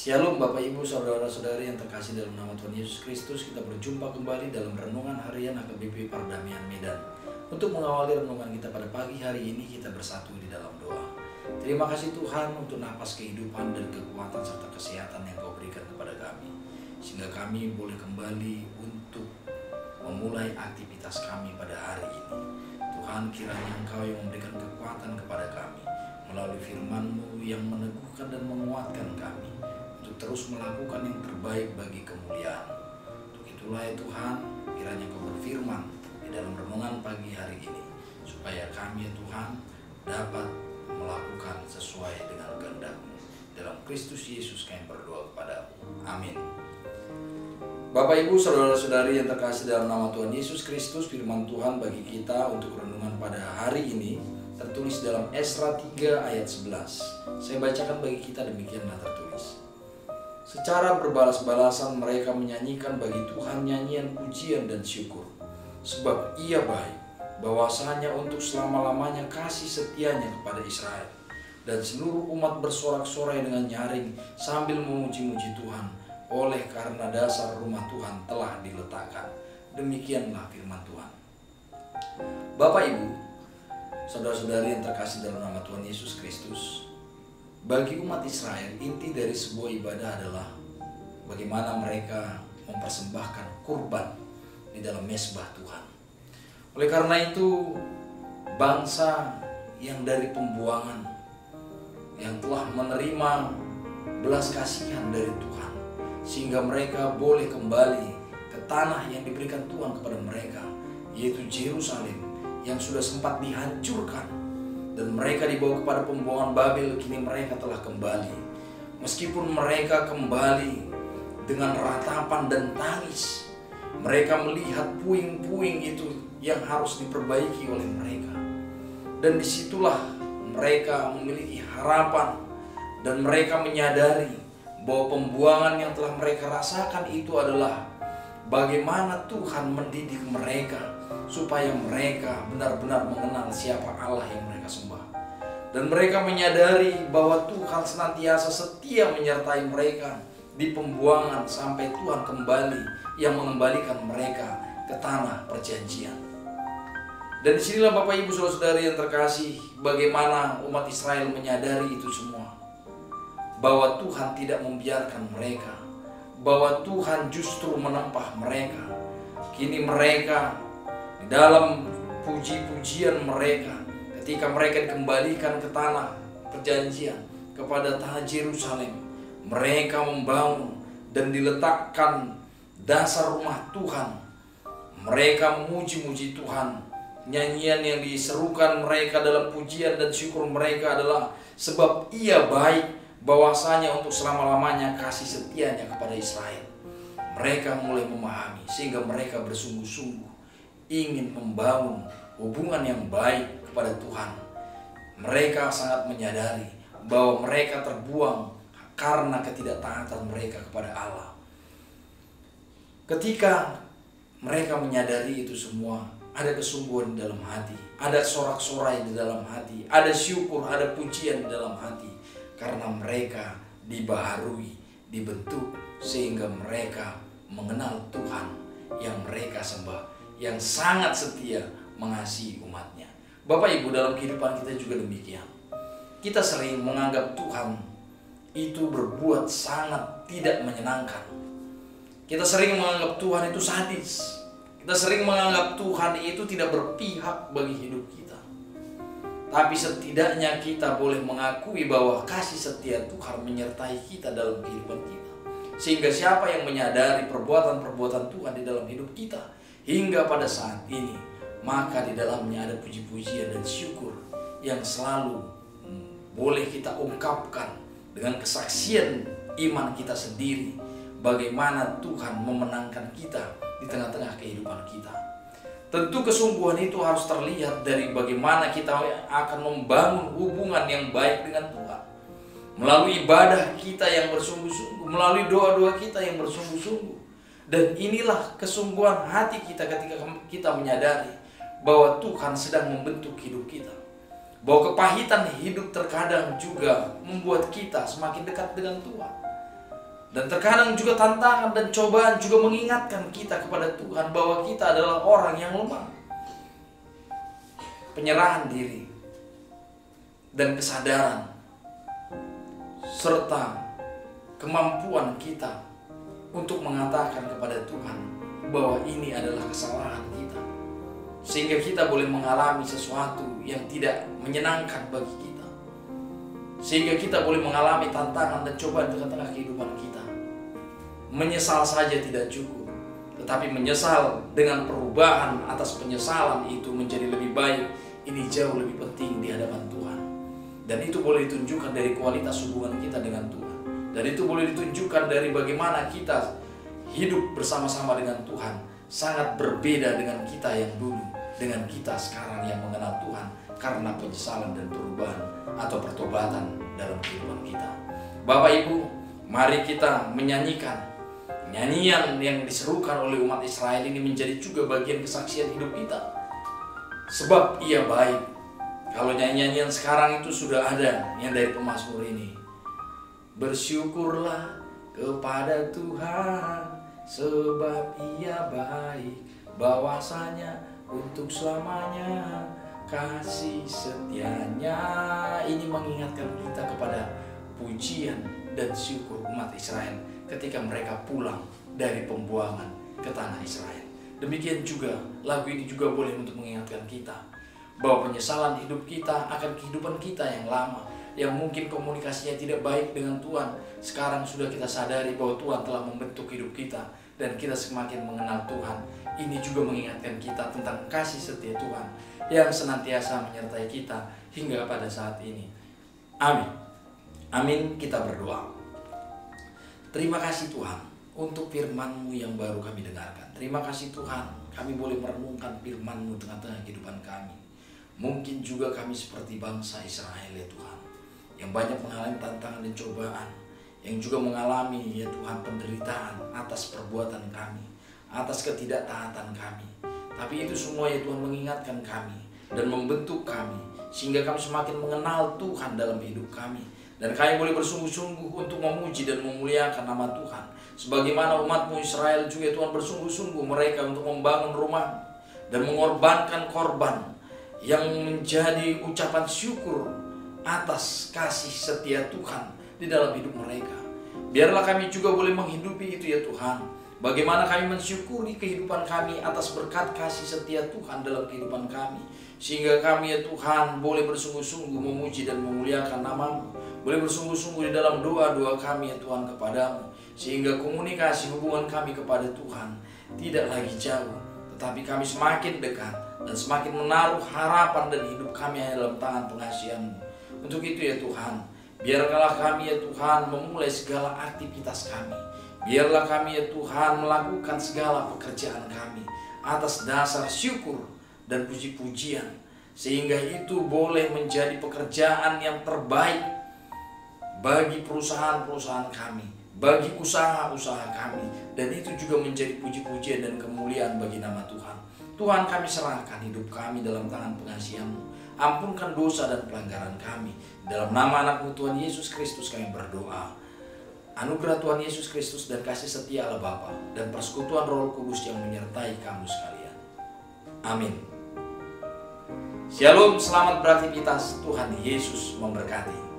Shalom Bapak Ibu Saudara-saudari yang terkasih dalam nama Tuhan Yesus Kristus. Kita berjumpa kembali dalam renungan harian AKBP Pardamaian Medan. Untuk mengawali renungan kita pada pagi hari ini, kita bersatu di dalam doa. Terima kasih Tuhan untuk napas kehidupan dan kekuatan serta kesehatan yang Kau berikan kepada kami, sehingga kami boleh kembali untuk memulai aktivitas kami pada hari ini. Tuhan, kiranya Engkau yang memberikan kekuatan kepada kami melalui firman-Mu yang meneguhkan dan menguatkan kami untuk terus melakukan yang terbaik bagi kemuliaan. Untuk itulah ya Tuhan, kiranya Kau berfirman di dalam renungan pagi hari ini, supaya kami ya Tuhan dapat melakukan sesuai dengan kehendak-Mu. Dalam Kristus Yesus kami berdoa kepada-Mu. Amin. Bapak Ibu Saudara-saudari yang terkasih dalam nama Tuhan Yesus Kristus, firman Tuhan bagi kita untuk renungan pada hari ini tertulis dalam Esra 3 ayat 11. Saya bacakan bagi kita, demikianlah tertulis. Secara berbalas-balasan mereka menyanyikan bagi Tuhan nyanyian pujian dan syukur, sebab Ia baik, bahwasanya untuk selama-lamanya kasih setianya kepada Israel. Dan seluruh umat bersorak-sorai dengan nyaring sambil memuji-muji Tuhan, oleh karena dasar rumah Tuhan telah diletakkan. Demikianlah firman Tuhan. Bapak Ibu, saudara-saudari yang terkasih dalam nama Tuhan Yesus Kristus, bagi umat Israel, inti dari sebuah ibadah adalah bagaimana mereka mempersembahkan kurban di dalam mezbah Tuhan. Oleh karena itu, bangsa yang dari pembuangan, yang telah menerima belas kasihan dari Tuhan, sehingga mereka boleh kembali ke tanah yang diberikan Tuhan kepada mereka, yaitu Yerusalem, yang sudah sempat dihancurkan dan mereka dibawa kepada pembuangan Babel. Kini mereka telah kembali. Meskipun mereka kembali dengan ratapan dan tangis, mereka melihat puing-puing itu yang harus diperbaiki oleh mereka. Dan disitulah mereka memiliki harapan dan mereka menyadari bahwa pembuangan yang telah mereka rasakan itu adalah bagaimana Tuhan mendidik mereka supaya mereka benar-benar mengenal siapa Allah yang mereka sembah. Dan mereka menyadari bahwa Tuhan senantiasa setia menyertai mereka di pembuangan sampai Tuhan kembali yang mengembalikan mereka ke tanah perjanjian. Dan disinilah Bapak Ibu Saudara-saudari yang terkasih, bagaimana umat Israel menyadari itu semua, bahwa Tuhan tidak membiarkan mereka, bahwa Tuhan justru menempah mereka. Kini mereka dalam puji-pujian mereka, ketika mereka dikembalikan ke tanah perjanjian, kepada tanah Yerusalem, mereka membangun dan diletakkan dasar rumah Tuhan. Mereka memuji-muji Tuhan. Nyanyian yang diserukan mereka dalam pujian dan syukur mereka adalah sebab Ia baik, bahwasanya untuk selama-lamanya kasih setianya kepada Israel. Mereka mulai memahami sehingga mereka bersungguh-sungguh ingin membangun hubungan yang baik kepada Tuhan. Mereka sangat menyadari bahwa mereka terbuang karena ketidaktaatan mereka kepada Allah. Ketika mereka menyadari itu semua, ada kesungguhan di dalam hati, ada sorak-sorai di dalam hati, ada syukur, ada pujian di dalam hati, karena mereka dibaharui, dibentuk sehingga mereka mengenal Tuhan yang mereka sembah, yang sangat setia mengasihi umatnya. Bapak Ibu, dalam kehidupan kita juga demikian. Kita sering menganggap Tuhan itu berbuat sangat tidak menyenangkan. Kita sering menganggap Tuhan itu sadis. Kita sering menganggap Tuhan itu tidak berpihak bagi hidup kita. Tapi setidaknya kita boleh mengakui bahwa kasih setia Tuhan menyertai kita dalam kehidupan kita. Sehingga siapa yang menyadari perbuatan-perbuatan Tuhan di dalam hidup kita hingga pada saat ini, maka di dalamnya ada puji-pujian dan syukur yang selalu boleh kita ungkapkan dengan kesaksian iman kita sendiri, bagaimana Tuhan memenangkan kita di tengah-tengah kehidupan kita. Tentu kesungguhan itu harus terlihat dari bagaimana kita akan membangun hubungan yang baik dengan Tuhan, melalui ibadah kita yang bersungguh-sungguh, melalui doa-doa kita yang bersungguh-sungguh. Dan inilah kesungguhan hati kita ketika kita menyadari bahwa Tuhan sedang membentuk hidup kita, bahwa kepahitan hidup terkadang juga membuat kita semakin dekat dengan Tuhan. Dan terkadang juga tantangan dan cobaan juga mengingatkan kita kepada Tuhan bahwa kita adalah orang yang lemah. Penyerahan diri dan kesadaran serta kemampuan kita untuk mengatakan kepada Tuhan bahwa ini adalah kesalahan kita, sehingga kita boleh mengalami sesuatu yang tidak menyenangkan bagi kita, sehingga kita boleh mengalami tantangan dan cobaan di tengah-tengah kehidupan kita. Menyesal saja tidak cukup, tetapi menyesal dengan perubahan atas penyesalan itu menjadi lebih baik, ini jauh lebih penting di hadapan Tuhan. Dan itu boleh ditunjukkan dari kualitas hubungan kita dengan Tuhan. Dan itu boleh ditunjukkan dari bagaimana kita hidup bersama-sama dengan Tuhan. Sangat berbeda dengan kita yang dulu, dengan kita sekarang yang mengenal Tuhan karena penyesalan dan perubahan atau pertobatan dalam kehidupan kita. Bapak Ibu, mari kita menyanyikan nyanyian yang diserukan oleh umat Israel ini menjadi juga bagian kesaksian hidup kita. Sebab ia baik. Kalau nyanyian sekarang itu sudah ada yang dari pemazmur ini. Bersyukurlah kepada Tuhan sebab ia baik, bahwasanya untuk selamanya kasih setianya. Ini mengingatkan kita kepada pujian dan syukur umat Israel ketika mereka pulang dari pembuangan ke tanah Israel. Demikian juga lagu ini juga boleh untuk mengingatkan kita bahwa penyesalan hidup kita akan kehidupan kita yang lama, yang mungkin komunikasinya tidak baik dengan Tuhan. Sekarang sudah kita sadari bahwa Tuhan telah membentuk hidup kita dan kita semakin mengenal Tuhan. Ini juga mengingatkan kita tentang kasih setia Tuhan yang senantiasa menyertai kita hingga pada saat ini. Amin. Amin, kita berdoa. Terima kasih Tuhan untuk firman-Mu yang baru kami dengarkan. Terima kasih Tuhan, kami boleh merenungkan firman-Mu tengah-tengah kehidupan kami. Mungkin juga kami seperti bangsa Israel ya Tuhan, yang banyak mengalami tantangan dan cobaan, yang juga mengalami ya Tuhan penderitaan atas perbuatan kami, atas ketidaktaatan kami. Tapi itu semua ya Tuhan mengingatkan kami dan membentuk kami, sehingga kami semakin mengenal Tuhan dalam hidup kami. Dan kami boleh bersungguh-sungguh untuk memuji dan memuliakan nama Tuhan. Sebagaimana umat-Mu Israel juga Tuhan bersungguh-sungguh mereka untuk membangun rumah dan mengorbankan korban yang menjadi ucapan syukur atas kasih setia Tuhan di dalam hidup mereka. Biarlah kami juga boleh menghidupi itu ya Tuhan. Bagaimana kami mensyukuri kehidupan kami atas berkat kasih setia Tuhan dalam kehidupan kami. Sehingga kami ya Tuhan boleh bersungguh-sungguh memuji dan memuliakan nama-Mu. Boleh bersungguh-sungguh di dalam doa-doa kami ya Tuhan kepada-Mu. Sehingga komunikasi hubungan kami kepada Tuhan tidak lagi jauh, tetapi kami semakin dekat dan semakin menaruh harapan dan hidup kami dalam tangan pengasihan-Mu. Untuk itu ya Tuhan, biarlah kami ya Tuhan memulai segala aktivitas kami. Biarlah kami ya Tuhan melakukan segala pekerjaan kami atas dasar syukur dan puji-pujian, sehingga itu boleh menjadi pekerjaan yang terbaik bagi perusahaan-perusahaan kami, bagi usaha-usaha kami, dan itu juga menjadi puji-pujian dan kemuliaan bagi nama Tuhan. Tuhan, kami serahkan hidup kami dalam tangan pengasihan-Mu. Ampunkan dosa dan pelanggaran kami. Dalam nama anak-Mu Tuhan Yesus Kristus kami berdoa. Anugerah Tuhan Yesus Kristus dan kasih setia Allah Bapa dan persekutuan Roh Kudus yang menyertai kamu sekalian. Amin. Shalom, selamat beraktivitas. Tuhan Yesus memberkati.